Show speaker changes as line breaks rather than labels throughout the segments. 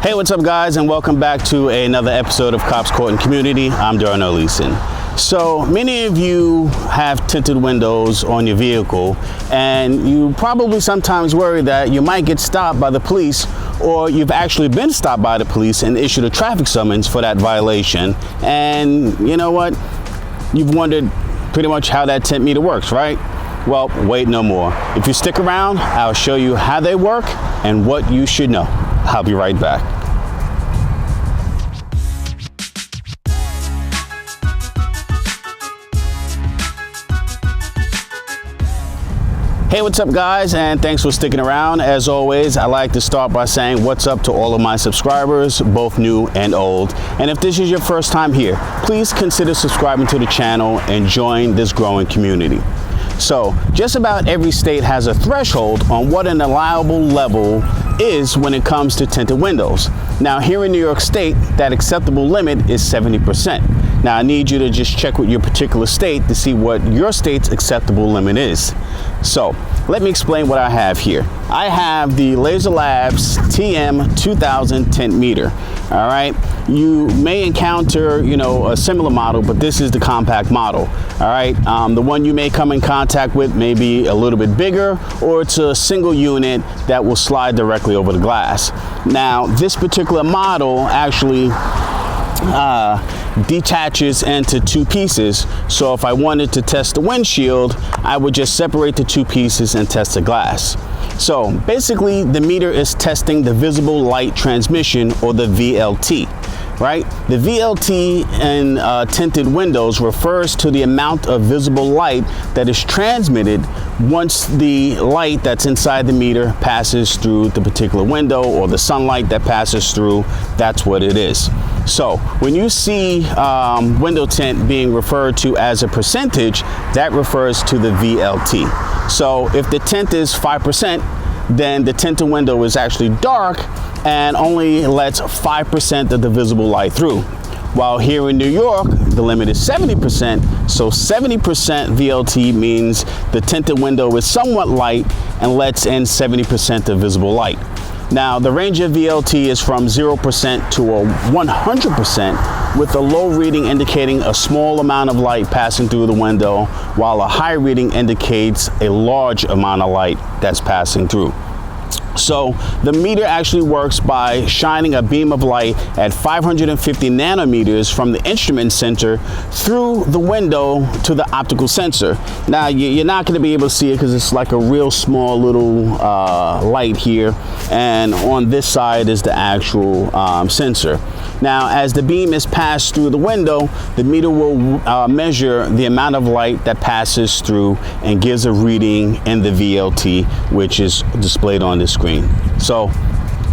Hey, what's up guys, and welcome back to another episode of Cops Court and Community. I'm Darnell Leeson. So many of you have tinted windows on your vehicle, and you probably sometimes worry that you might get stopped by the police, or you've actually been stopped by the police and issued a traffic summons for that violation. And you know what? You've wondered pretty much how that tint meter works, right? Well, wait no more. If you stick around, I'll show you how they work and what you should know. I'll be right back. Hey, what's up guys, and thanks for sticking around. As always, I like to start by saying what's up to all of my subscribers, both new and old. And if this is your first time here, please consider subscribing to the channel and join this growing community. So, just about every state has a threshold on what an allowable level is when it comes to tinted windows. Now, here in New York State, that acceptable limit is 70%. Now, I need you to just check with your particular state to see what your state's acceptable limit is. So, let me explain what I have here. I have the Laser Labs TM2000 tint meter. All right, you may encounter, a similar model, but this is the compact model. All right, the one you may come in contact with may be a little bit bigger, or it's a single unit that will slide directly over the glass. Now, this particular model actually detaches into two pieces. So if I wanted to test the windshield, I would just separate the two pieces and test the glass. So basically, the meter is testing the visible light transmission, or the VLT, right? The VLT in tinted windows refers to the amount of visible light that is transmitted once the light that's inside the meter passes through the particular window, or the sunlight that passes through. That's what it is. So when you see window tint being referred to as a percentage, that refers to the VLT. So if the tint is 5%, then the tinted window is actually dark and only lets 5% of the visible light through. While here in New York, the limit is 70%, so 70% VLT means the tinted window is somewhat light and lets in 70% of visible light. Now, the range of VLT is from 0% to 100%, with a low reading indicating a small amount of light passing through the window, while a high reading indicates a large amount of light that's passing through. So the meter actually works by shining a beam of light at 550 nanometers from the instrument center through the window to the optical sensor. Now, you're not going to be able to see it because it's like a real small little light here, and on this side is the actual sensor. Now, as the beam is passed through the window, the meter will measure the amount of light that passes through and gives a reading in the VLT, which is displayed on the screen. So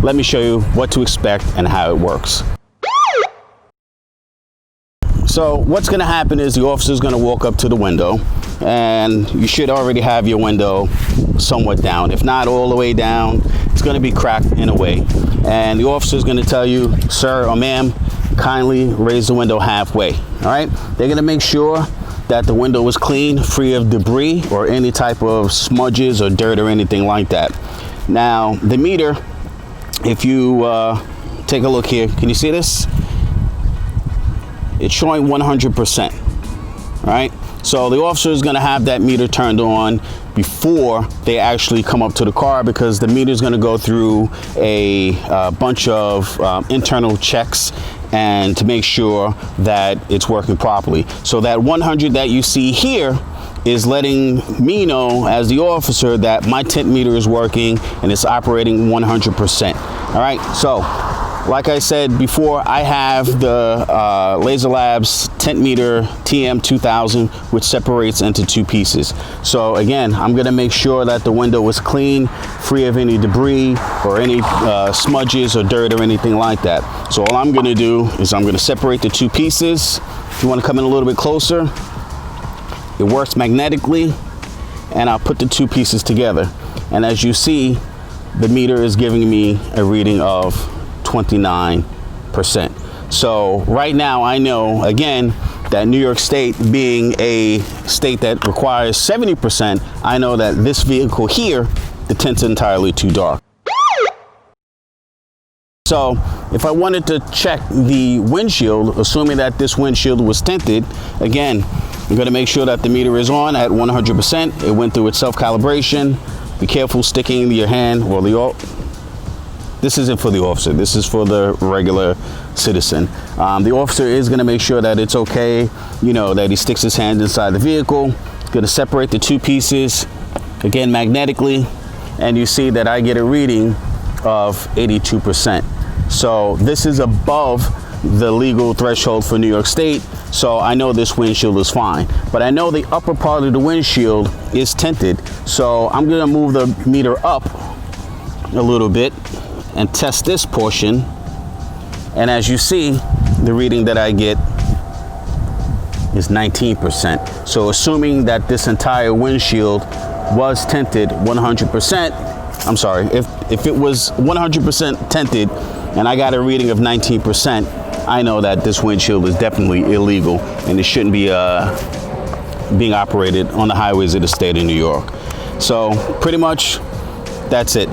let me show you what to expect and how it works. So what's going to happen is the officer is going to walk up to the window, and you should already have your window somewhat down. If not all the way down, it's going to be cracked in a way. And the officer is going to tell you, sir or ma'am, kindly raise the window halfway. All right. They're going to make sure that the window is clean, free of debris or any type of smudges or dirt or anything like that. Now, the meter, if you take a look here, can you see this? It's showing 100%, right? So the officer is going to have that meter turned on before they actually come up to the car, because the meter is going to go through a bunch of internal checks and to make sure that it's working properly. So that 100 that you see here is letting me know, as the officer, that my tint meter is working and it's operating 100%. All right, so like I said before, I have the Laser Labs tint meter TM2000, which separates into two pieces. So again, I'm going to make sure that the window is clean, free of any debris or any smudges or dirt or anything like that. So all I'm going to do is I'm going to separate the two pieces. If you want to come in a little bit closer, it works magnetically, and I'll put the two pieces together. And as you see, the meter is giving me a reading of 29%. So right now I know, again, that New York State being a state that requires 70%, I know that this vehicle here, the tint's entirely too dark. So if I wanted to check the windshield, assuming that this windshield was tinted, again, I'm going to make sure that the meter is on at 100%. It went through its self-calibration. Be careful sticking your hand, or this isn't for the officer, this is for the regular citizen. The officer is going to make sure that it's okay, you know, that he sticks his hand inside the vehicle. Going to separate the two pieces, again, magnetically, and you see that I get a reading of 82%. So this is above the legal threshold for New York State, so I know this windshield is fine. But I know the upper part of the windshield is tinted, so I'm going to move the meter up a little bit and test this portion. And as you see, the reading that I get is 19%. So assuming that this entire windshield was tinted 100%, I'm sorry, if it was 100% tinted and I got a reading of 19%, I know that this windshield is definitely illegal and it shouldn't be being operated on the highways of the state of New York. So pretty much that's it.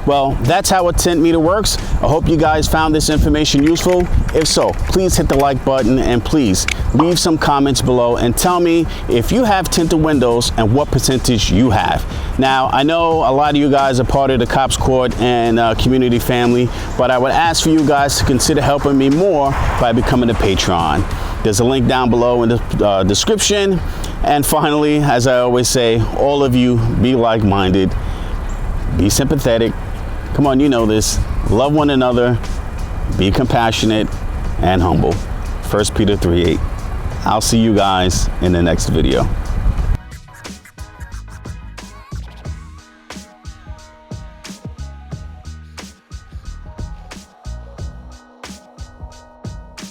Well, that's how a tint meter works. I hope you guys found this information useful. If so, please hit the like button and please leave some comments below and tell me if you have tinted windows and what percentage you have. Now, I know a lot of you guys are part of the Cops Court and community family, but I would ask for you guys to consider helping me more by becoming a patron. There's a link down below in the description. And finally, as I always say, all of you be like-minded, be sympathetic. Come on, you know this. Love one another, be compassionate and humble. 1 Peter 3:8. I'll see you guys in the next video.